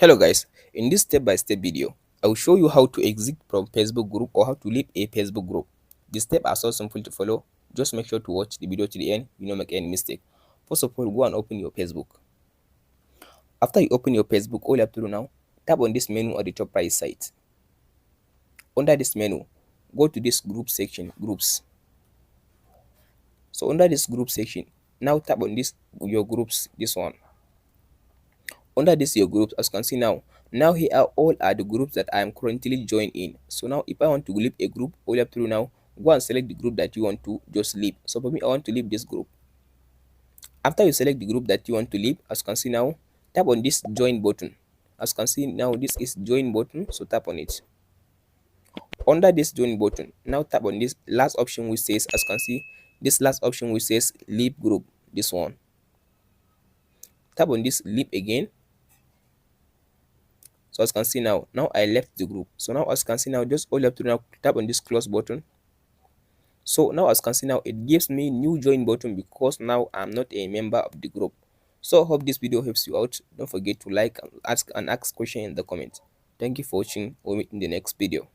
Hello guys, in this step-by-step video, I will show you how to exit from Facebook group or how to leave a Facebook group. The steps are so simple to follow. Just make sure to watch the video to the end, you don't make any mistake. First of all, go and open your Facebook. After you open your Facebook, all you have to do now, tap on this menu at the top right side. Under this menu, go to this group section, groups. So under this group section, now tap on this your groups, this one. Under this your groups, as you can see now here are all are the groups that I am currently joined in. So now if I want to leave a group, all you have to do now, go and select the group that you want to just leave. So for me, I want to leave this group. After you select the group that you want to leave, as you can see now, tap on this join button. As you can see now, this is join button, so tap on it. Under this join button, now tap on this last option which says, as you can see, this last option which says leave group, this one. Tap on this leave again. So as you can see now I left the group. So now as you can see now, just all you have to do now, tap on this close button. So now as you can see now, it gives me new join button because now I'm not a member of the group. So I hope this video helps you out. Don't forget to like and ask question in the comment. Thank you for watching. We'll meet in the next video.